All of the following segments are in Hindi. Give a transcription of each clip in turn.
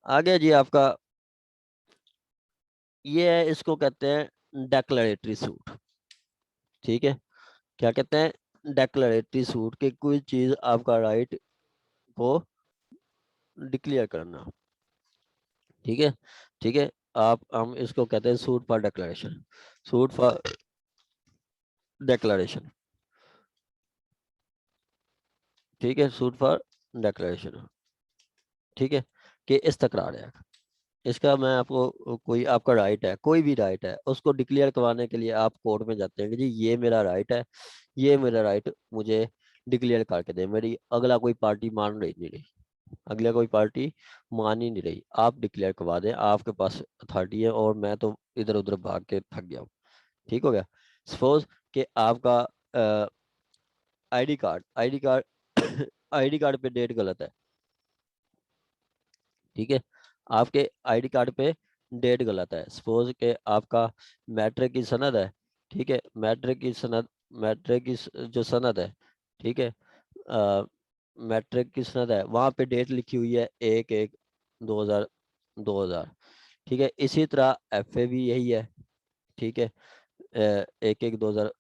आगे जी आपका ये है, इसको कहते हैं डेक्लरेटरी सूट। ठीक है, क्या कहते हैं? डेक्लरेटरी सूट के कोई चीज आपका राइट को डिक्लेयर करना। ठीक है, ठीक है। आप हम इसको कहते हैं suit for declaration, suit for declaration. ठीक है, सूट फॉर डिक्लेरेशन। ठीक है, कि इस तकरार है इसका, मैं आपको, कोई आपका राइट है, कोई भी राइट है, उसको डिक्लेयर करवाने के लिए आप कोर्ट में जाते हैं कि जी ये मेरा राइट है, ये मेरा राइट मुझे डिक्लेयर करके दे। मेरी अगला कोई पार्टी मान रही नहीं रही, अगला कोई पार्टी मान ही नहीं रही, आप डिक्लेयर करवा दें, आपके पास अथॉरिटी है, और मैं तो इधर उधर भाग के थक गया हूँ। ठीक हो गया। सपोज कि आपका आईडी कार्ड आईडी कार्ड पे डेट गलत है। ठीक है, आपके आईडी कार्ड पे डेट गलत है। सपोज के आपका मैट्रिक की सनद है। ठीक है, मैट्रिक की सनद, मैट्रिक की जो सनद है, ठीक है, मैट्रिक की सनद है, वहाँ पे डेट लिखी हुई है 1/1/2000। ठीक है, इसी तरह एफए भी यही है। ठीक है, 1/1/2000,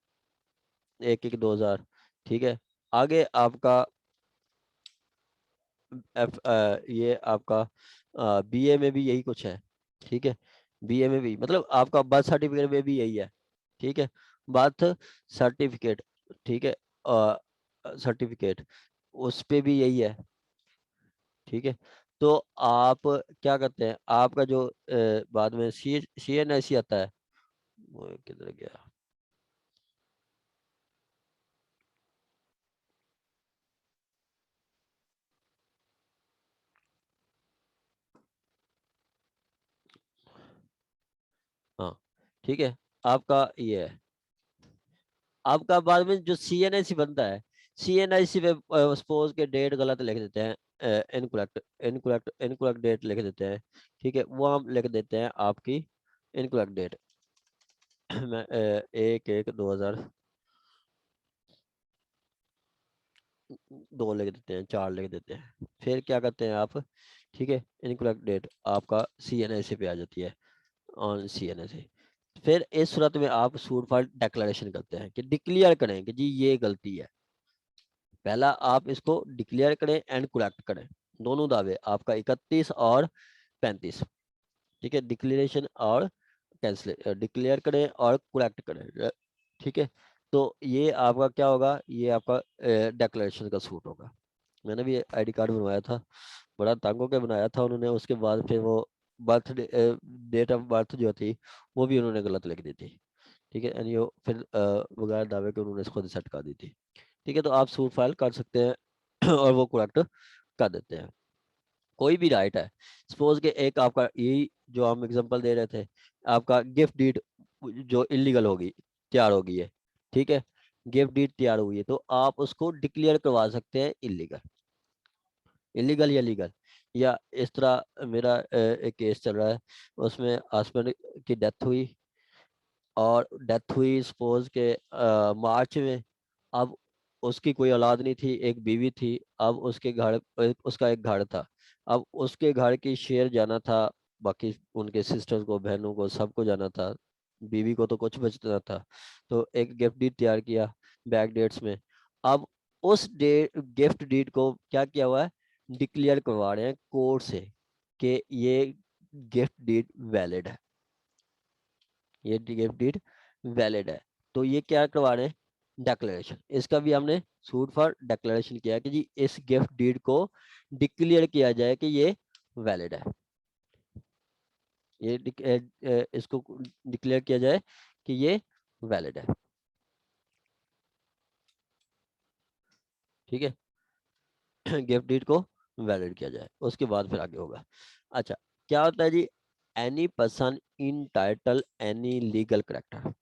1/1/2000। ठीक है, आगे आपका ये आपका बीए में भी यही कुछ है। ठीक है, बीए में भी, मतलब आपका बर्थ सर्टिफिकेट में भी यही है। ठीक है, बर्थ सर्टिफिकेट, ठीक है, सर्टिफिकेट उस पे भी यही है। ठीक है, तो आप क्या करते हैं, आपका जो बाद में सी एन आई सी आता है, वो किधर गया? हाँ, ठीक है, आपका ये है, आपका बाद में जो सी एन आई सी बनता है, सी एन आई सी पे सपोज के डेट गलत लिख देते हैं, इनकरेक्ट इनकरेक्ट इनकरेक्ट डेट लिख देते हैं। ठीक है, वो हम लिख देते हैं आपकी इनकरेक्ट डेट मैं 1/1/2002 लिख देते हैं, 4 लिख देते हैं, फिर क्या करते हैं आप? ठीक है, इनकरेक्ट डेट आपका सी एन आई सी पे आ जाती है, ऑन सी एन आई सी। फिर इस सूरत में आप सूट फाइल डिक्लेरेशन करते हैं कि डिक्लेयर करें कि जी ये गलती है। पहला आप इसको डिक्लेयर करें एंड करेक्ट करें, दोनों दावे आपका 31 और 35। ठीक है, डिक्लेरेशन और कैंसिल, डिक्लेयर करें और करेक्ट करें। ठीक है, तो ये आपका क्या होगा, ये आपका डिक्लेरेशन का सूट होगा। मैंने भी आईडी कार्ड बनवाया था, बड़ा तंग होकर बनाया था उन्होंने, उसके बाद फिर वो बर्थ डेट ऑफ बर्थ जो थी वो भी उन्होंने गलत लिख दी थी। ठीक है, यानी वो फिर बगैर दावे के उन्होंने खुद सेट कर दी थी। ठीक है, तो आप सूट फाइल कर सकते हैं और वो करेक्ट कर देते हैं। कोई भी राइट है, सपोज के एक आपका यही जो हम एग्जांपल दे रहे थे, आपका गिफ्ट डीड जो इलीगल होगी, तैयार होगी है। ठीक है, गिफ्ट डीड तैयार हुई है, तो आप उसको डिक्लेयर करवा सकते हैं इलीगल, इलीगल या लीगल। या इस तरह मेरा एक केस चल रहा है, उसमें हस्बैंड की डेथ हुई, और डेथ हुई सपोज के मार्च में। अब उसकी कोई औलाद नहीं थी, एक बीवी थी। अब उसके घर, उसका एक घर था, अब उसके घर की शेयर जाना था, बाकी उनके सिस्टर्स को, बहनों को, सबको जाना था, बीवी को तो कुछ बचना था। तो एक गिफ्ट डीड तैयार किया बैक डेट्स में। अब उस गिफ्ट डीड को क्या किया हुआ है, डिक्लेयर करवा रहे हैं कोर्ट से कि ये गिफ्ट डीड वैलिड है, ये गिफ्ट डीड वैलिड है। तो ये क्या करवा रहे हैं, डिक्लेरेशन। इसका भी हमने सूट फॉर डिक्लेरेशन किया है कि जी इस गिफ्ट डीड को डिक्लेयर किया जाए कि ये वैलिड है, ये इसको डिक्लेयर किया जाए कि ये वैलिड है। ठीक है, गिफ्ट डीड को वैलिड किया जाए, उसके बाद फिर आगे होगा। अच्छा, क्या होता है जी, any person in title any legal character,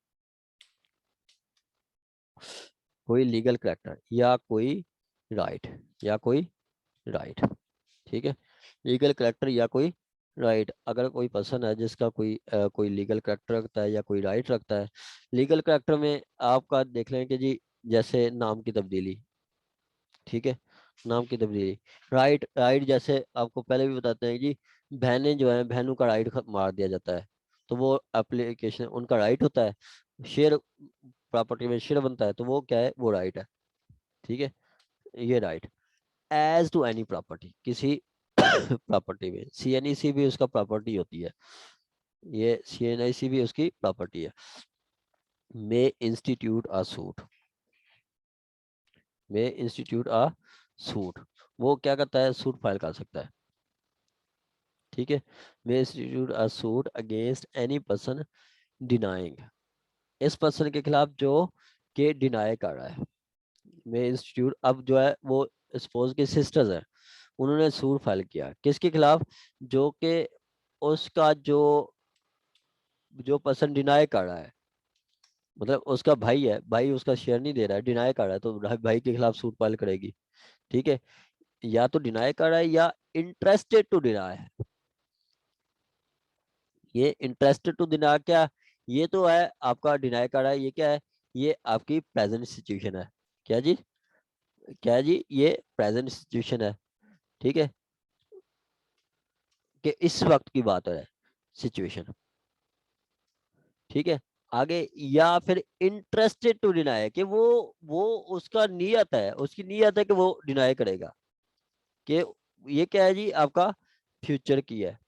कोई लीगल करेक्टर या कोई राइट, या कोई राइट। ठीक है, लीगल करेक्टर या कोई राइट, अगर कोई पर्सन है जिसका कोई लीगल करेक्टर रखता है या कोई राइट रखता है। लीगल करेक्टर में आपका देख लें कि जी जैसे नाम की तब्दीली। ठीक है, नाम की तब्दीली। राइट, राइट जैसे आपको पहले भी बताते हैं जी, बहनें जो है, बहनों का राइट मार दिया जाता है, तो वो एप्लीकेशन उनका राइट होता है, शेयर प्रॉपर्टी में शेयर बनता है, तो वो क्या है, वो राइट है। ठीक है, ये right as to any property, किसी प्रॉपर्टी में, सीएनईसी भी उसका प्रॉपर्टी होती है, ये सीएनआईसी भी उसकी प्रॉपर्टी है। May institute a suit, may institute a suit, वो क्या करता है, सूट फाइल कर सकता है। ठीक है, may institute a suit against any person denying, इस पर्सन के खिलाफ जो के डिनाई कर रहा है। मे इंस्टीट्यूट, अब जो है वो सपोज के सिस्टर्स है, उन्होंने सूट फाइल किया किसके खिलाफ, जो कि उसका जो जो पर्सन डिनाई कर रहा है, मतलब उसका भाई है, भाई उसका शेयर नहीं दे रहा है, डिनाई कर रहा है, तो भाई के खिलाफ सूट फाइल करेगी। ठीक है, या तो डिनाई कर रहा है या इंटरेस्टेड टू डिनाई, ये इंटरेस्टेड टू डिनाई क्या, ये तो है आपका डिनाई कर रहा है, ये क्या है, ये आपकी प्रेजेंट सिचुएशन है। क्या जी, क्या है जी, ये प्रेजेंट सिचुएशन है। ठीक है, कि इस वक्त की बात है सिचुएशन। ठीक है, आगे, या फिर इंटरेस्टेड टू डिनाई, कि वो उसका नियत है, उसकी नियत है कि वो डिनाई करेगा, कि ये क्या है जी, आपका फ्यूचर की है,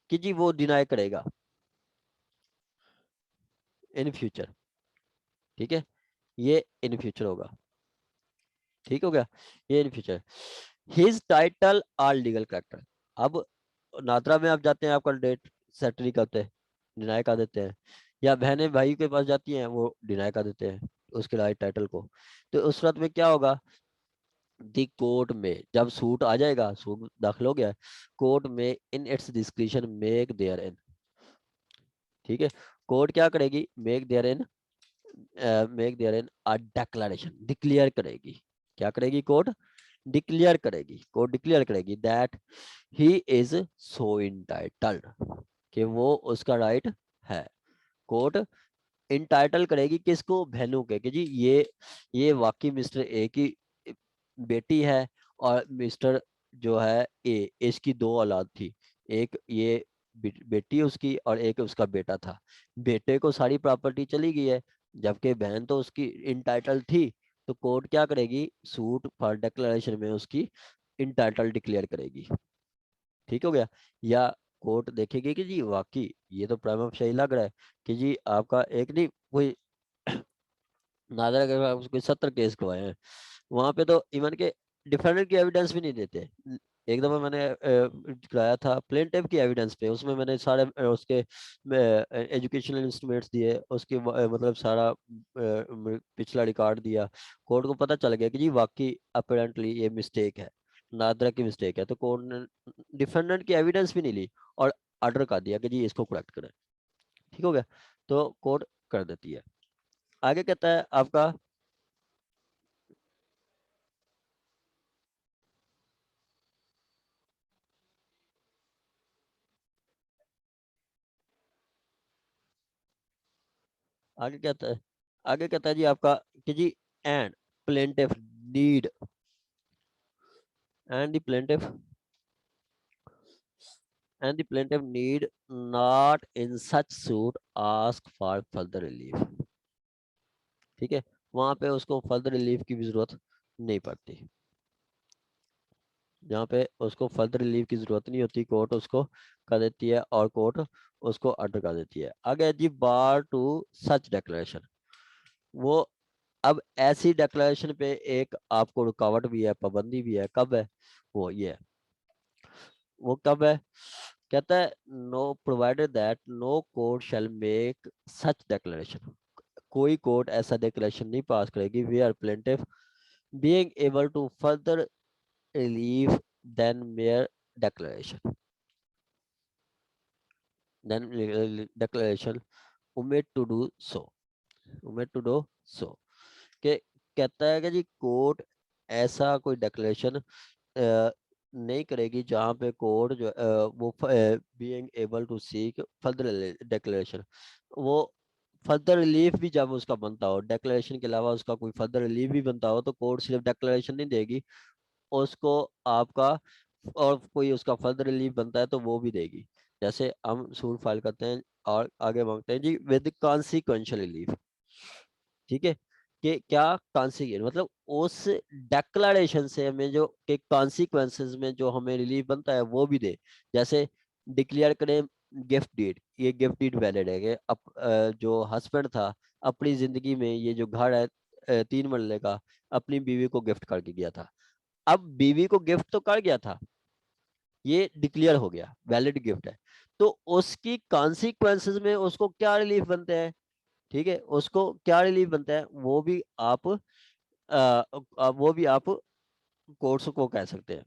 कि जी वो डिनाई करेगा इन फ्यूचर। ठीक है, ये इन फ्यूचर होगा। ठीक हो गया, ये in future. His title or legal character, अब नादरा में आप जाते हैं, आपका डेट सेट नहीं करते, डिनाई कर देते हैं, या बहनें भाई के पास जाती हैं, वो डिनाई कर देते हैं उसके राइट टाइटल को। तो उस सूरत में क्या होगा, दी कोर्ट में जब सूट आ जाएगा, सूट दाखिल हो गया, कोर्ट में in its description make therein. ठीक है, कोर्ट क्या करेगी, make therein a declaration, declare करेगी, क्या करेगी कोर्ट, डिक्लेयर करेगी, कोर्ट डिक्लेयर करेगी that he is so entitled, कि वो उसका राइट है। कोर्ट इंटाइटल करेगी किसको, बहनों के, कि जी ये वाकई मिस्टर ए की बेटी है, और मिस्टर जो है ए, इसकी दो औलाद थी, एक ये बेटी उसकी और एक उसका बेटा था, बेटे को सारी प्रॉपर्टी चली गई है, जबकि बहन तो उसकी इंटाइटल थी। तो कोर्ट क्या करेगी, सूट फॉर डिक्लेरेशन में उसकी इंटाइटल डिक्लेयर करेगी। ठीक हो गया, या कोर्ट देखेगी कि जी वाकई ये तो प्राइमा फेसी लग रहा है कि जी आपका एक नहीं कोई नादरा के पास कोई 70 केस गवाए हैं, वहां पे तो इवन के डिफेंडेंट की एविडेंस भी नहीं देते। एक दफा मैंने कराया था प्लेंटिफ की एविडेंस पे, उसमें मैंने सारे उसके एजुकेशनल इंस्ट्रूमेंट्स दिए, उसके मतलब सारा पिछला रिकॉर्ड दिया, कोर्ट को पता चल गया कि जी वाकई अपेरेंटली ये मिस्टेक है, नादरा की मिस्टेक है, तो कोर्ट ने डिफेंडेंट की एविडेंस भी नहीं ली और ऑर्डर कर दिया कि जी इसको करेक्ट करें। ठीक हो गया, तो कोर्ट कर देती है। आगे कहता है आपका, आगे कहता है, आगे कहता है जी आपका कि जी and plaintiff need, and the plaintiff and the plaintiff need not in such suit ask for further relief। ठीक है, वहां पे उसको फर्दर रिलीफ की भी जरूरत नहीं पड़ती, जहाँ पे उसको फर्दर रिलीफ की जरूरत नहीं होती, कोर्ट उसको कर देती है और कोर्ट उसको ऑर्डर कर देती है। आगे जी बार टू सच डिक्लेरेशन, वो अब ऐसी डिक्लेरेशन पे एक आपको रुकावट भी है, पाबंदी भी है, कब है वो, ये है, वो कब है, कहता है no provided that no court shall make such declaration, कोई कोर्ट ऐसा डिक्लेरेशन नहीं पास करेगी where plaintiff being able to further relief than mere declaration, then declaration omit to do so, omit to do so, के कहता है कि जी कोर्ट ऐसा कोई डिक्लेरेशन नहीं करेगी जहाँ पे कोर्ट जो वो being able to seek further declaration, वो फर्दर रिलीफ भी जब उसका बनता हो, डिक्लेरेशन के अलावा उसका कोई फर्दर रिलीफ भी बनता हो, तो कोर्ट सिर्फ डिक्लेरेशन नहीं देगी, उसको आपका और कोई उसका फर्दर रिलीफ बनता है तो वो भी देगी। जैसे हम सूट फाइल करते हैं और आगे मांगते हैं जी विद कॉन्सिक्वेंशियल रिलीफ। ठीक है, कि क्या कॉन्सिक्वेंस मतलब उस डेक्लरेशन से हमें जो के कॉन्सिक्वेंसेस में जो हमें रिलीफ बनता है वो भी दे। जैसे डिक्लेयर करें गिफ्ट डीड, ये गिफ्ट डीड वैलिड है कि जो हस्बैंड था अपनी जिंदगी में ये जो घर है 3 मरले का अपनी बीवी को गिफ्ट करके गया था। अब बीवी को गिफ्ट तो कर गया था, ये डिक्लेयर हो गया वैलिड गिफ्ट है, तो उसकी कॉन्सिक्वेंसेस में उसको क्या रिलीफ बनते हैं। ठीक है, उसको क्या रिलीफ बनता है वो भी आप कोर्ट्स को कह सकते हैं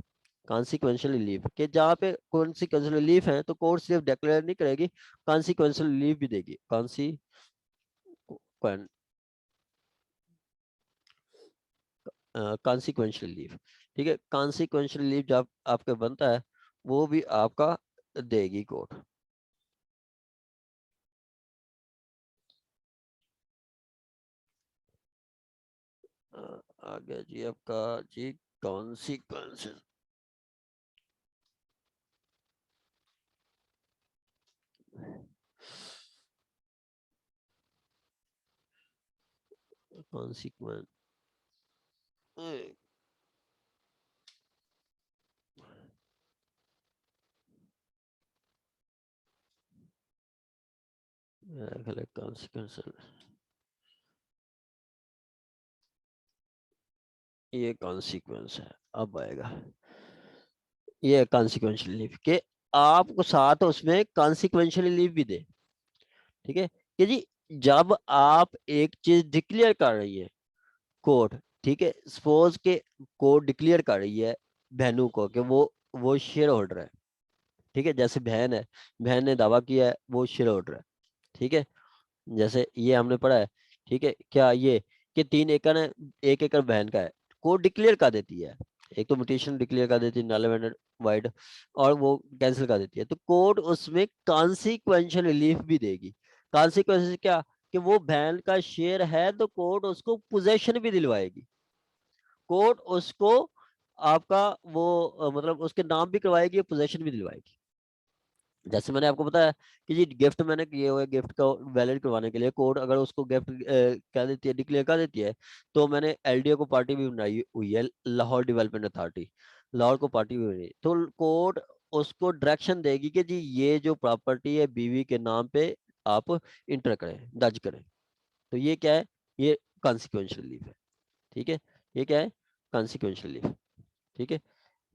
कॉन्सिक्वेंशियल रिलीफ, कि जहाँ पे कॉन्सिक्वेंशियल रिलीफ है तो कोर्ट सिर्फ डिक्लेयर नहीं करेगी, कॉन्सिक्वेंशियल रिलीफ भी देगी। Consequential relief. ठीक है, कॉन्सिक्वेंशियल रिलीफ जब आपका बनता है वो भी आपका देगी कोर्ट। आ गया जी आपका जी कॉन्सिक्वेंसेस। कॉन्सिक्वेंस कॉन्सिक्वेंस, ये कॉन्सिक्वेंस है। अब आएगा ये कॉन्सिक्वेंशियल रिलीफ के आपको साथ उसमें कॉन्सिक्वेंशियल रिलीफ भी दे। ठीक है, कि जी जब आप एक चीज डिक्लेयर कर रही है कोर्ट, ठीक है, सपोज के कोर्ट डिक्लेयर कर रही है बहनों को कि वो शेयर होल्डर है। ठीक है, जैसे बहन है, बहन ने दावा किया है वो शेयर होल्डर है। ठीक है, जैसे ये हमने पढ़ा है। ठीक है, क्या ये कि 3 एकड़ है, 1 एकड़ बहन का है, कोर्ट डिक्लेयर कर देती है। एक तो म्यूटेशन डिक्लेयर कर देती है नल एंड वाइड, और वो कैंसिल कर देती है, तो कोर्ट उसमें कॉन्सिक्वेंशियल रिलीफ भी देगी। कॉन्सिक्वेंस क्या, कि वो बहन का शेयर है तो कोर्ट उसको पोजेशन भी दिलवाएगी। कोर्ट उसको आपका वो मतलब उसके नाम भी करवाएगी, पोजेशन भी दिलवाएगी। जैसे मैंने आपको बताया कि जी गिफ्ट मैंने किए हुए, गिफ्ट का वैलिड करवाने के लिए कोर्ट अगर उसको गिफ्ट क्या देती है, डिक्लेयर कर देती है, तो मैंने एलडीओ को पार्टी भी बनाई हुई है, लाहौर डेवलपमेंट अथॉरिटी, लाहौर को पार्टी भी बनाई, तो कोर्ट उसको डायरेक्शन देगी कि जी ये जो प्रॉपर्टी है बीवी के नाम पे आप इंटर करें, दर्ज करें। तो ये क्या है, ये कॉन्सिक्वेंशियल रिलीफ है। ठीक है, ये क्या है, कॉन्सिक्वेंशियल रिलीफ। ठीक है,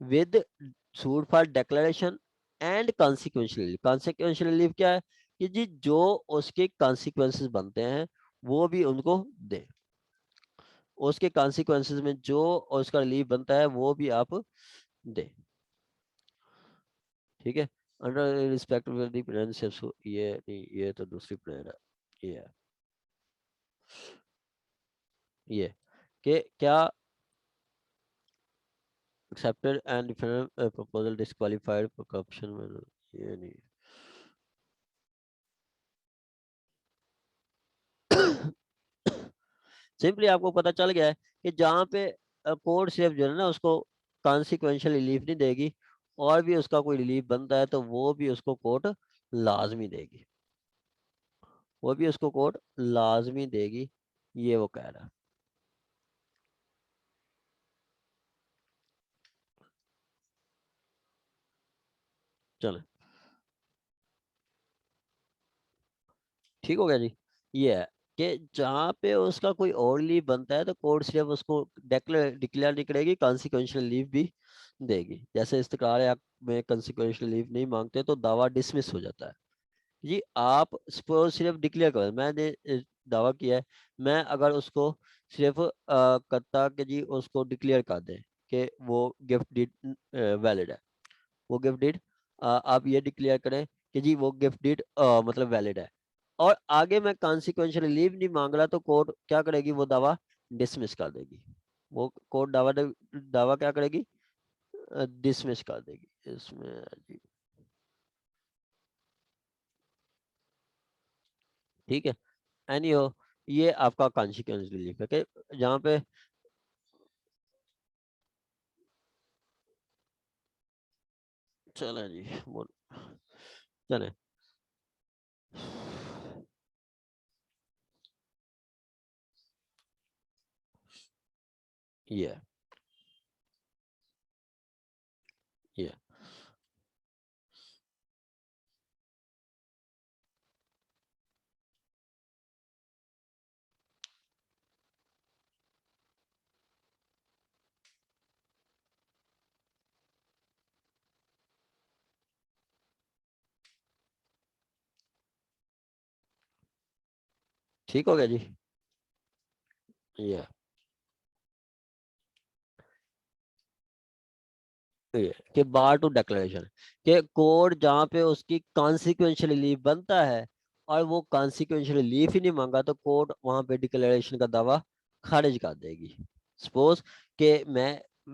with suit for declaration and consequential relief. Consequential relief क्या है, कि जी जो उसके कॉन्सिक्वेंसेस बनते हैं वो भी उनको दे, उसके कॉन्सिक्वेंसेस में जो उसका रिलीफ बनता है वो भी आप दे। ठीक है, अंडर रिस्पेक्ट ये नहीं, ये तो दूसरी प्लेयर है, ये है, ये कि क्या accepted and different proposal disqualified for corruption में, ये नहीं। सिंपली आपको पता चल गया है कि जहाँ पे कोर्ट सिर्फ जो है ना उसको कॉन्सिक्वेंशियल रिलीफ नहीं देगी, और भी उसका कोई रिलीफ बनता है तो वो भी उसको कोर्ट लाजमी देगी, वो भी उसको कोर्ट लाजमी देगी, ये वो कह रहा है। चलो, ठीक हो गया जी। ये है कि जहाँ पे उसका कोई और लीव बनता है तो कोर्ट सिर्फ उसको डिक्लेयर डिक्लेयर नहीं करेगी, कॉन्सिक्वेंशियल लीव भी देगी। जैसे इस्तक़रार एक्ट में कॉन्सिक्वेंशियल लीव नहीं मांगते तो दावा डिसमिस हो जाता है। जी आप सपोज सिर्फ डिक्लेयर करो, मैंने दावा किया है, मैं अगर उसको सिर्फ करता कि जी उसको डिक्लेयर कर दें कि वो गिफ्ट डीड वैलिड है, वो गिफ्ट डीड आप ये डिक्लेयर करें कि जी वो गिफ्ट डीड मतलब वैलिड है, और आगे मैं कॉन्सिक्वेंशियल लीव नहीं मांग रहा, तो कोर्ट क्या करेगी, वो दावा डिसमिस कर देगी। वो कोर्ट दावा दावा क्या करेगी, डिसमिस कर देगी इसमें जी। ठीक है, एनी हो, ये आपका कॉन्सिक्वेंस रिलीफ है कि जहाँ पे चले जी, चले। ये ये ठीक हो गया जी। ये कि बार टू डिक्लेरेशन के कोड जहाँ पे उसकी कॉन्सिक्वेंशियल रिलीफ बनता है और वो कॉन्सिक्वेंशियल रिलीफ ही नहीं मांगा तो कोर्ट वहां पे डिक्लेरेशन का दावा खारिज कर देगी। सपोज कि मैं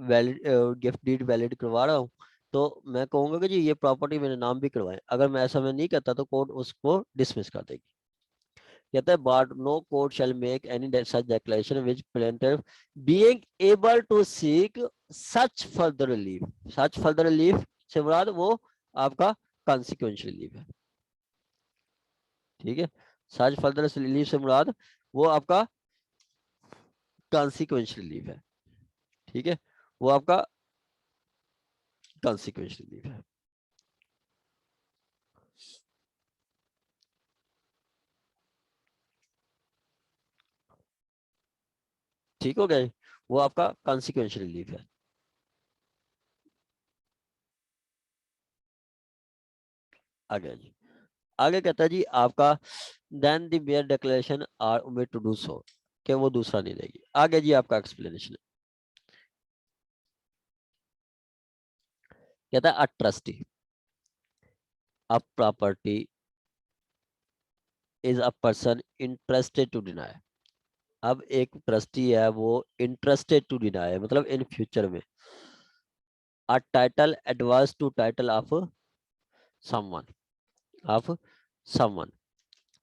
वैलिड गिफ्ट डीड वैलिड करवा रहा हूँ, तो मैं कहूंगा कि जी ये प्रॉपर्टी मेरे नाम भी करवाएं। अगर मैं ऐसा मैं नहीं करता तो कोर्ट उसको डिसमिस कर देगी। कहता है but no court shall make any such declaration which plaintiff being able to seek such further relief. Such further relief से मुराद वो आपका कॉन्सिक्वेंशियल रिलीफ है। ठीक है, सच फर्दर रिलीफ से मुराद वो आपका कॉन्सिक्वेंशियल रिलीफ है। ठीक है, वो आपका कॉन्सिक्वेंशियल रिलीफ है। ठीक हो गया, वो आपका कॉन्सिक्वेंशियल रिलीफ है। आगे जी, आगे कहता है जी आपका then the mere declaration are omit to do so, कि वो दूसरा नहीं देगी। आगे जी आपका एक्सप्लेनेशन कहता है a trustee a property is a person interested to deny. अब एक ट्रस्टी है वो इंटरेस्टेड टू डिनाई मतलब इन फ्यूचर में a title advance to title of someone, of someone.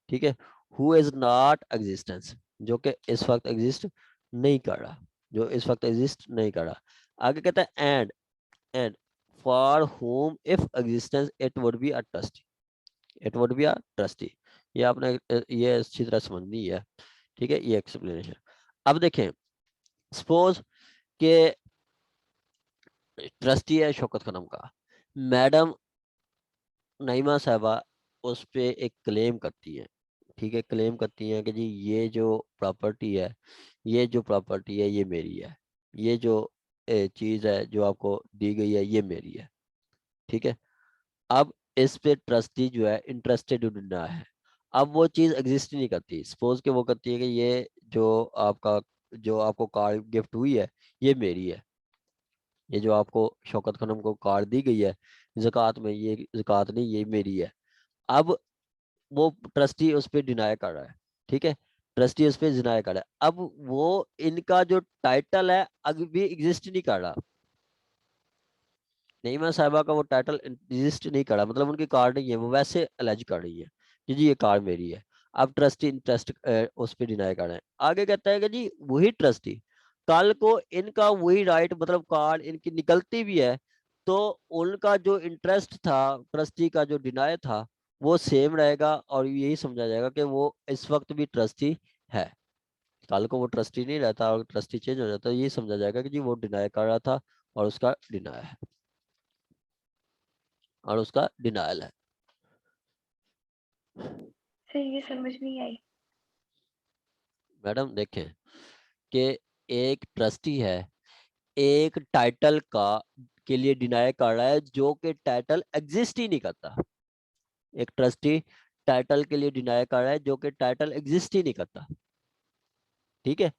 ठीक है, हु इज नॉट एग्जिस्टेंस, जो कि इस वक्त एग्जिस्ट नहीं कर रहा, जो इस वक्त एग्जिस्ट नहीं कर रहा। आगे कहता है and for home if existence it would be a trustee, it would be a trustee. ये आपने ये अच्छी तरह समझनी है। ठीक है, ये एक्सप्लेनेशन। अब देखें, सपोज के ट्रस्टी है शौकत खनम का, मैडम नईमा साहबा उस पे एक क्लेम करती है। ठीक है, क्लेम करती है कि जी ये जो प्रॉपर्टी है, ये जो प्रॉपर्टी है ये मेरी है, ये जो चीज है जो आपको दी गई है ये मेरी है। ठीक है, अब इस पे ट्रस्टी जो है इंटरेस्टेड ना है। अब वो चीज एग्जिस्ट नहीं करती। सपोज के वो करती है कि ये जो आपको कार गिफ्ट हुई है ये मेरी है, ये जो आपको शौकत खनम को कार दी गई है ज़कात में, ये ज़कात नहीं ये मेरी है। अब वो ट्रस्टी उस पर डिनाई कर रहा है। ठीक है, ट्रस्टी उस पर डिनाई कर रहा है। अब वो इनका जो टाइटल है अभी भी एग्जिस्ट नहीं कर रहा। नईमा साहिबा का वो टाइटल एग्जिस्ट नहीं कर रहा, मतलब उनकी कार नहीं है, वो वैसे अलेज कर रही है कि जी ये कार मेरी है। अब ट्रस्टी इंटरेस्ट उस पर डिनाई कर रहे हैं। आगे कहता है कि जी वही ट्रस्टी कल को इनका वही राइट मतलब कार इनकी निकलती भी है तो उनका जो इंटरेस्ट था ट्रस्टी का जो डिनाई था वो सेम रहेगा और यही समझा जाएगा कि वो इस वक्त भी ट्रस्टी है। कल को वो ट्रस्टी नहीं रहता और ट्रस्टी चेंज हो जाता तो ये समझा जाएगा कि जी वो डिनाई कर रहा था और उसका डिनाई है और उसका डिनायल है। सही, ये समझ नहीं आई। मैडम देखें कि एक ट्रस्टी है एक टाइटल का के लिए डिनाई कर रहा है जो कि टाइटल एग्जिस्ट ही नहीं करता। एक ट्रस्टी टाइटल के लिए डिनाई कर रहा है जो कि टाइटल एग्जिस्ट ही नहीं करता। ठीक है,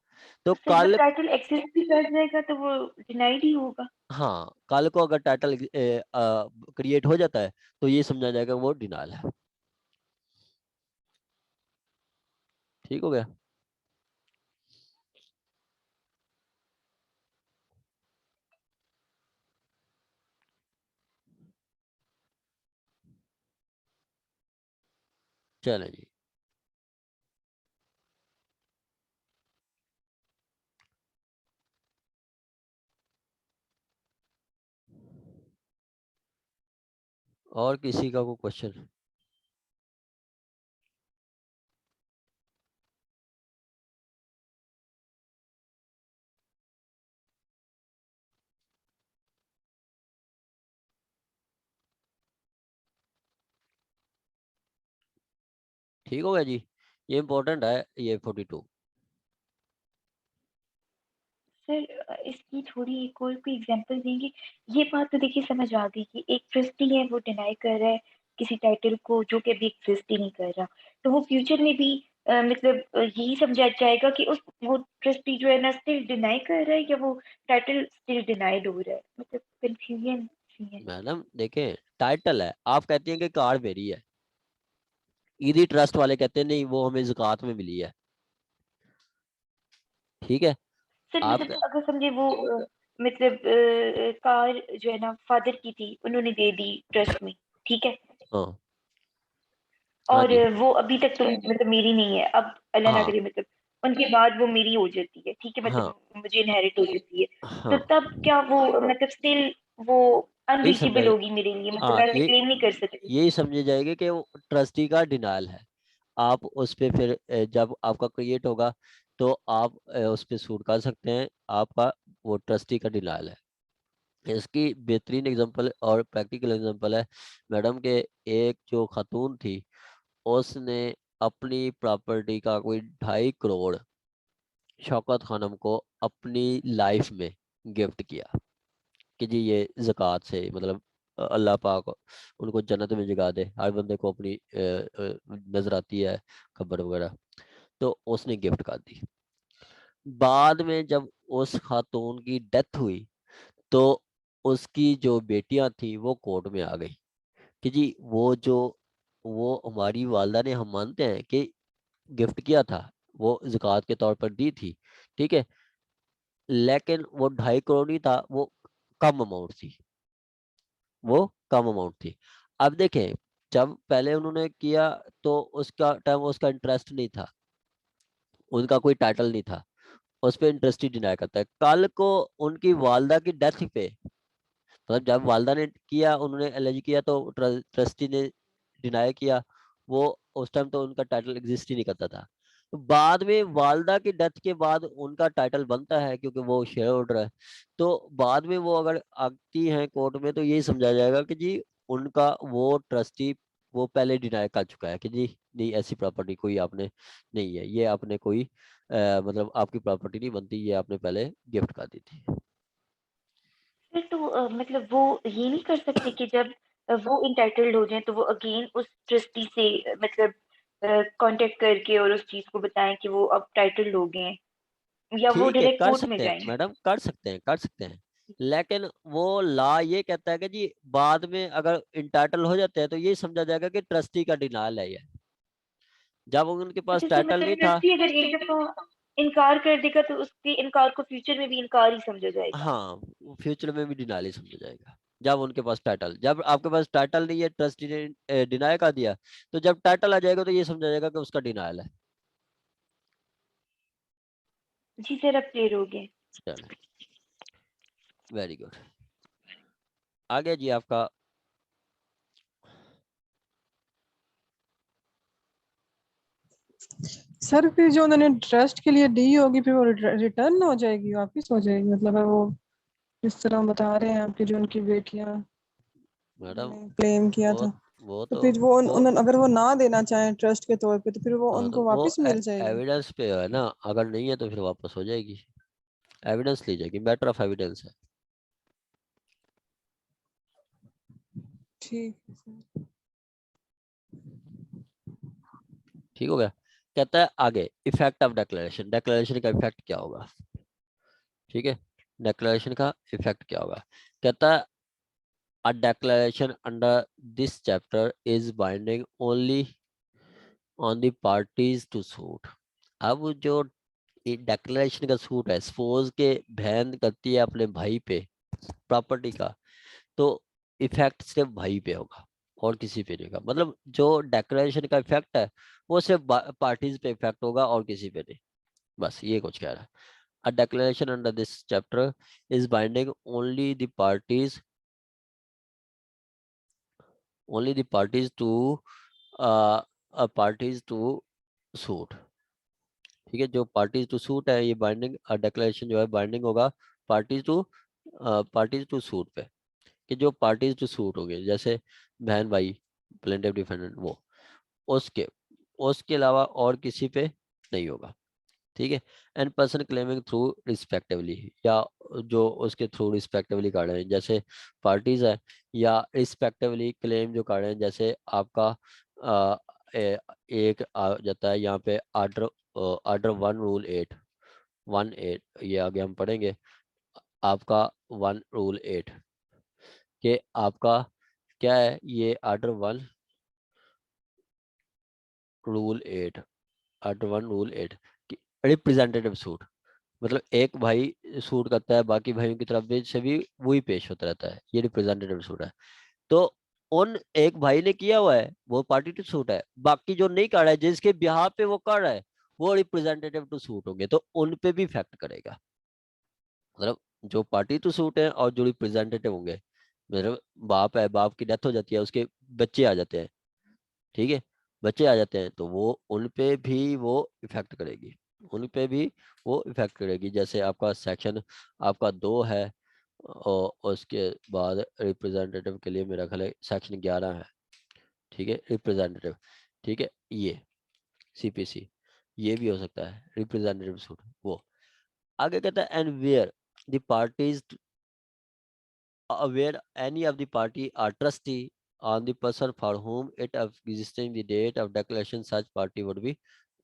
तो उससे जब कल टाइटल एक्सिस्ट भी कर जाएगा तो वो डिनाइड ही होगा। हाँ कल को अगर टाइटल क्रिएट हो जाता है तो ये समझा जाएगा वो डिनायल है। ठीक हो गया। चलें जी। और किसी का कोई क्वेश्चन? ठीक हो गया जी, ये इम्पोर्टेंट है ये 42। सर इसकी थोड़ी एक और कोई एग्जांपल देंगे? ये बात तो देखिए समझ आ गई कि एक ट्रस्टी है वो डिनाई कर रहा है किसी टाइटल को जो कि अभी एग्जिस्ट ही नहीं कर रहा, तो वो फ्यूचर में भी मतलब यही समझा जाएगा कि उस वो ट्रस्टी जो है ना स्टिल डिनाई कर रहा है या वो टाइटल स्टिल डिनाइड हो रहा है, मतलब कंफ्यूजन सी है। मैडम देखें, टाइटल है, आप कहती हैं कि कार मेरी है, ईदी ट्रस्ट वाले कहते हैं नहीं वो हमें ज़कात में मिली है। ठीक है, सर आप मतलब अगर समझे वो मतलब कार जो है ना फादर की थी, उन्होंने दे दी ट्रस्ट में, ठीक है, हाँ हाँ और जी, वो अभी तक तो मतलब मेरी नहीं है, अब अल्लाह ना हाँ करे मतलब उनके बाद वो मेरी हो जाती है, ठीक है, हाँ मतलब मुझे इनहेरिट हो जाती है, तो हाँ, तब क्या वो मतलब स्टिल वो यही समझा, अनरीचेबल होगी मेरे लिए, मतलब हाँ मैं उसे ये क्लेम नहीं कर सकती। यही समझे जाएगा कि वो ट्रस्टी का डिनायल है। आप उस पे फिर जब आपका क्रिएट होगा तो आप उस पे सूट कर सकते हैं, आपका वो ट्रस्टी का डिनायल है। इसकी बेहतरीन एग्जांपल और प्रैक्टिकल एग्जांपल है मैडम के, एक जो खातून थी उसने अपनी प्रॉपर्टी का कोई 2.5 करोड़ शौकत खानम को अपनी लाइफ में गिफ्ट किया कि जी ये ज़कात से, मतलब अल्लाह पाक उनको जन्नत में जगा दे, हर बंदे को अपनी नजर आती है खबर वगैरह, तो उसने गिफ्ट कर दी। बाद में जब उस खातून की डेथ हुई तो उसकी जो बेटियां थी वो कोर्ट में आ गई कि जी वो हमारी वालदा ने, हम मानते हैं कि गिफ्ट किया था, वो ज़कात के तौर पर दी थी, ठीक है, लेकिन वो 2.5 करोड़ नहीं था, वो कम अमाउंट थी, वो कम अमाउंट थी। अब देखें, जब पहले उन्होंने किया तो उसका टाइम उसका इंटरेस्ट नहीं था, उनका कोई टाइटल नहीं था, उस पर इंटरेस्ट ही डिनाई करता है। कल को उनकी वालदा की डेथ पे, मतलब जब वालदा ने किया, उन्होंने एलिज किया तो ट्रस्टी ने डिनाई किया, वो उस टाइम तो उनका टाइटल एग्जिस्ट ही नहीं करता था। बाद में वालदा की डेथ के बाद उनका टाइटल बनता है क्योंकि वो शेयर होल्डर है, तो बाद में वो अगर आती हैं कोर्ट में तो यही समझा जाएगा कि जी उनका वो ट्रस्टी वो पहले डिनाई कर चुका है कि जी नहीं, ऐसी प्रॉपर्टी कोई आपने नहीं है, ये आपने कोई मतलब आपकी प्रॉपर्टी नहीं बनती, ये आपने पहले गिफ्ट कर दी थी। फिर तो मतलब वो ये नहीं कर सकते कि जब वो इंटाइटल्ड हो जाए तो वो अगेन उस ट्रस्टी से मतलब कांटेक्ट करके और उस चीज को बताएं कि वो अब टाइटल्ड हो गए हैं, या वो ठीक है, डायरेक्ट कर कोर्ट में सकते हैं जाएं? मैडम, कर सकते हैं, कर सकते हैं, लेकिन वो लॉ ये कहता है कि जी बाद में अगर इंटाइटल हो जाते हैं तो ये समझा जाएगा कि ट्रस्टी का डिनायल है ये, जब उनके पास अच्छा सर, टाइटल मतलब नहीं था। ट्रस्टी अगर एक दफा इनकार कर देगा तो उसके इनकार को फ्यूचर में भी इनकार ही समझा जाएगा? हाँ, फ्यूचर में भी डिनायल ही समझा जाएगा, जब उनके पास टाइटल, जब आपके पास टाइटल नहीं है, ट्रस्टी ने डिनाय कर दिया, तो जब टाइटल आ जाएगा तो ये समझा जाएगा कि उसका डिनायल है। जी सर, अब क्लियर हो गए। चलो, वेरी गुड। आगे जी आपका, सर फिर जो उन्होंने ट्रस्ट के लिए दी होगी फिर वो रिटर्न हो जाएगी, वापस हो जाएगी, मतलब है वो जिस तरह बता रहे हैं आपकी जो उनकी बेटियां मैडम ने क्लेम किया वो था, वो तो तो फिर वो वो उन्होंने अगर वो ना देना चाहें ट्रस्ट के तौर पे तो फिर वो हाँ, तो उनको वो वापस मिल जाएगी? एविडेंस पे है ना, अगर नहीं है तो फिर वापस हो जाएगी, एविडेंस ली जाएगी, मैटर ऑफ एविडेंस है। ठीक है सर। ठीक हो गया। कहता है आगे, इफेक्ट ऑफ डिक्लेरेशन, डिक्लेरेशन का इफेक्ट क्या होगा। ठीक है, डिक्लेरेशन का इफेक्ट क्या होगा। कहता है a declaration under this chapter is binding only on the parties to suit। अब जो डिक्लेरेशन का सूट है, सपोज के बहन करती है अपने भाई पे प्रॉपर्टी का, तो इफेक्ट सिर्फ भाई पे होगा और किसी पे नहीं होगा, मतलब जो डिक्लेरेशन का इफेक्ट है वो सिर्फ पार्टीज पे इफेक्ट होगा और किसी पे नहीं, बस ये कुछ कह रहा है। A declaration under this chapter is binding only the parties only the parties to parties to suit, ठीक है। जो पार्टीज टू सूट है ये बाइंडिंग डिक्लेरेशन जो है बाइंडिंग होगा पार्टीज टू सूट पे, कि जो पार्टीज टू सूट होंगे जैसे बहन भाई प्लेंटिफ डिफेंडेंट वो उसके उसके अलावा और किसी पे नहीं होगा, ठीक है। And person claiming through respectively, या जो उसके थ्रू रिस्पेक्टिवली काट रहे हैं जैसे पार्टीज है, या रिस्पेक्टिवली क्लेम जो काट रहे हैं जैसे आपका एक आ जाता है यहाँ पे आर्डर आर्डर 1 रूल 8 ये आगे हम पढ़ेंगे। आपका 1 रूल 8 के आपका क्या है, ये आर्डर 1 रूल 8 रिप्रेजेंटेटिव सूट, मतलब एक भाई सूट करता है बाकी भाइयों की तरफ भी से भी वही पेश होता रहता है, ये रिप्रेजेंटेटिव सूट है। तो उन एक भाई ने किया हुआ है वो पार्टी टू सूट है, बाकी जो नहीं कर रहा है जिसके बिहार पे वो कर रहा है वो रिप्रेजेंटेटिव टू सूट होंगे, तो उन पे भी इफेक्ट करेगा। मतलब जो पार्टी टू सूट है और जो रिप्रेजेंटेटिव होंगे, मतलब बाप है, बाप की डेथ हो जाती है, उसके बच्चे आ जाते हैं, ठीक है, बच्चे आ जाते हैं तो वो उन पे भी वो इफेक्ट करेगी, उन पे भी वो इफेक्ट करेगी। जैसे आपका सेक्शन आपका 2 है और उसके बाद रिप्रेजेंटेटिव के लिए मेरा ख्याल है सेक्शन 11 है, ठीक है, रिप्रेजेंटेटिव, ठीक है, ये सीपीसी ये भी हो सकता है रिप्रेजेंटेटिव सूट। वो आगे कहता है and where the parties where any of the party are trustee on the person for whom it existing the date of declaration such party would be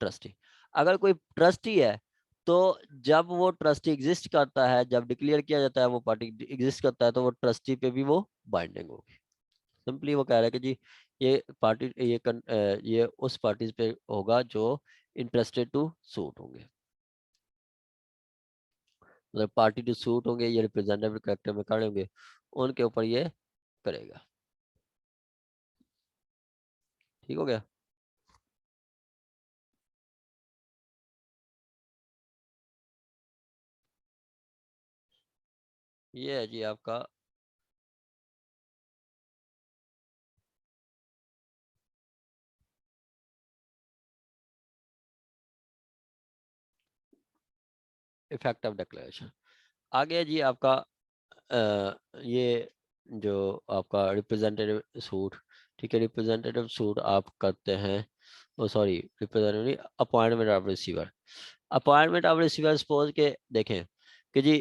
trustee। अगर कोई ट्रस्टी है तो जब वो ट्रस्टी एग्जिस्ट करता है, जब डिक्लेयर किया जाता है वो पार्टी एग्जिस्ट करता है, तो वो ट्रस्टी पे भी वो बाइंडिंग होगी। सिंपली वो कह रहा है कि जी ये पार्टी ये उस पार्टीज पे होगा जो इंटरेस्टेड टू सूट होंगे, मतलब पार्टी टू सूट होंगे, ये रिप्रेजेंटेटिव कैरेक्टर में खड़े होंगे, उनके ऊपर ये करेगा। ठीक हो गया। ये है जी आपका इफेक्ट ऑफ डिक्लेरेशन। आगे जी आपका ये जो आपका रिप्रेजेंटेटिव सूट, ठीक है, रिप्रेजेंटेटिव सूट आप करते हैं, oh sorry representative appointment of receiver. Appointment of receiver suppose के देखें कि जी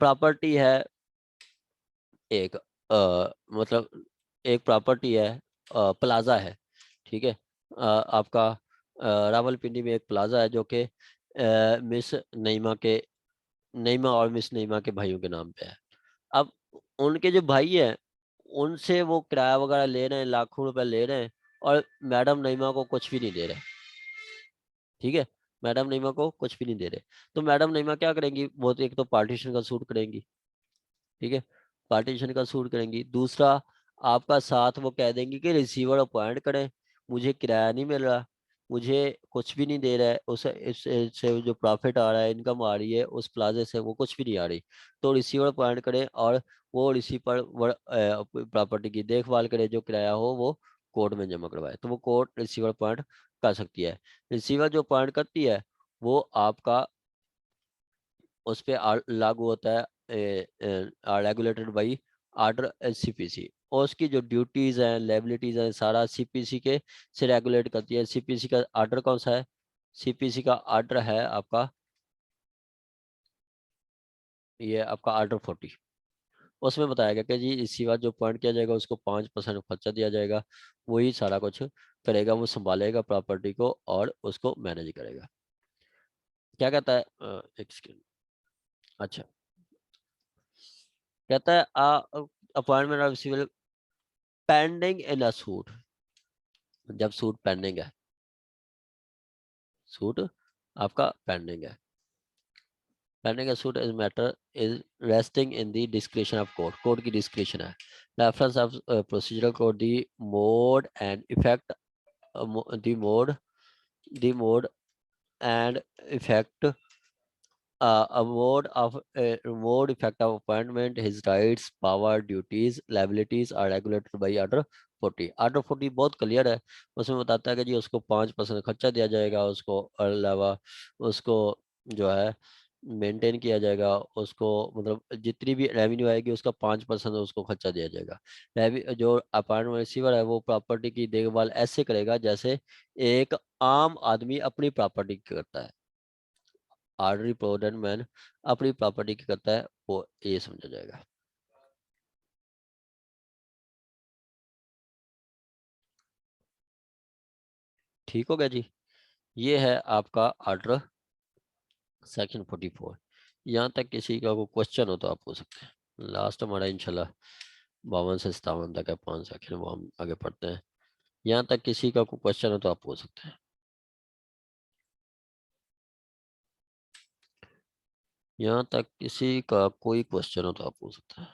प्रॉपर्टी है एक मतलब एक प्रॉपर्टी है प्लाजा है, ठीक है, आपका रावलपिंडी में एक प्लाजा है जो कि मिस नईमा के नईमा और मिस नईमा के भाइयों के नाम पे है। अब उनके जो भाई हैं उनसे वो किराया वगैरह ले रहे हैं, लाखों रुपए ले रहे हैं, और मैडम नईमा को कुछ भी नहीं दे रहे, ठीक है, मैडम नईमा को कुछ भी नहीं दे रहे। तो मैडम नईमा क्या करेंगी, वो तो एक तो पार्टीशन का सूट करेंगी, ठीक है, पार्टीशन का सूट करेंगी। दूसरा आपका साथ वो कह देंगी कि रिसीवर अपॉइंट करें, मुझे किराया नहीं मिल रहा, मुझे कुछ भी नहीं दे रहा है, उस इससे जो प्रॉफिट आ रहा है, इनकम आ रही है उस प्लाजे से वो कुछ भी नहीं आ रही, तो रिसीवर अपॉइंट करें और वो रिसीवर प्रॉपर्टी की देखभाल करे, जो किराया हो वो कोर्ट में जमा करवाए, तो वो कोर्ट रिसीवर अपॉइंट कर सकती है। रिसीवर जो अपॉइंट करती है वो आपका उस पे लागू होता है रेगुलेटेड बाई आर्डर सीपीसी, और उसकी जो ड्यूटीज हैं लायबिलिटीज हैं सारा सीपीसी के से रेगुलेट करती है। सीपीसी का आर्डर कौन सा है, सीपीसी का आर्डर है आपका ये आपका आर्डर 40। उसमें बताया गया कि जी इसी बात जो पॉइंट किया जाएगा उसको 5% खर्चा दिया जाएगा, वही सारा कुछ करेगा, वो संभालेगा प्रॉपर्टी को और उसको मैनेज करेगा। क्या कहता है एक सेकंड, अच्छा कहता है appointment of civil pending in a suit, जब सूट पेंडिंग है, सूट आपका पेंडिंग है, पेंडिंग है suit is matter is resting in the description of court, court की डिस्क्रिप्शन है, reference of procedural code the mode and effect the mode and effect effect of appointment, his rights, power, duties, liabilities are regulated by order 40। Order 40 बहुत क्लियर है, उसमें बताता है कि जी उसको 5% खर्चा दिया जाएगा, उसको अलावा उसको जो है मेंटेन किया जाएगा, उसको मतलब जितनी भी रेवेन्यू आएगी उसका 5% उसको खर्चा दिया जाएगा। जो अपार्टमेंट रिसीवर है वो प्रॉपर्टी की देखभाल ऐसे करेगा जैसे एक आम आदमी अपनी प्रॉपर्टी की करता है, ऑर्डनरी प्रोविडेंट मैन अपनी प्रॉपर्टी की करता है, वो ये समझा जाएगा। ठीक हो गया जी, ये है आपका ऑर्डर सेक्शन 44। यहाँ तक किसी का कोई क्वेश्चन हो तो आप पूछ सकते हैं। लास्ट हमारा इंशाल्लाह 52 से 57 तक है 5 सेक्शन, वो हम आगे पढ़ते हैं। यहाँ तक किसी का कोई क्वेश्चन हो तो आप पूछ सकते हैं। यहाँ तक किसी का कोई क्वेश्चन हो तो आप पूछ सकते हैं।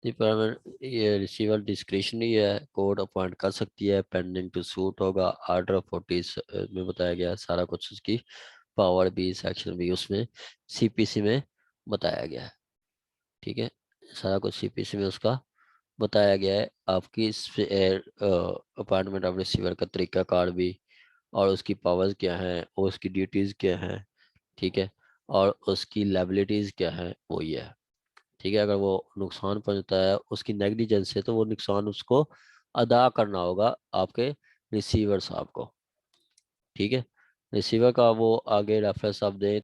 ये रिसीवर डिस्क्रिशनरी है, कोर्ट अपॉइंट कर सकती है, पेंडिंग टू सूट होगा। ऑर्डर 40 में बताया गया है सारा कुछ, उसकी पावर भी सेक्शन भी उसमें सीपीसी में बताया गया है। ठीक है, सारा कुछ सीपीसी में उसका बताया गया है। आपकी अपॉइंटमेंट ऑफ रिसीवर का तरीका कार भी, और उसकी पावर्स क्या हैं और उसकी ड्यूटीज़ क्या हैं, ठीक है, और उसकी लायबिलिटीज़ क्या हैं, वो ये है। ठीक है, अगर वो नुकसान पहुंचता है उसकी नेग्लिजेंस से, तो वो नुकसान उसको अदा करना होगा आपके रिसीवर साहब को। ठीक है, रिसीवर का वो आगे रेफरेंस आप दें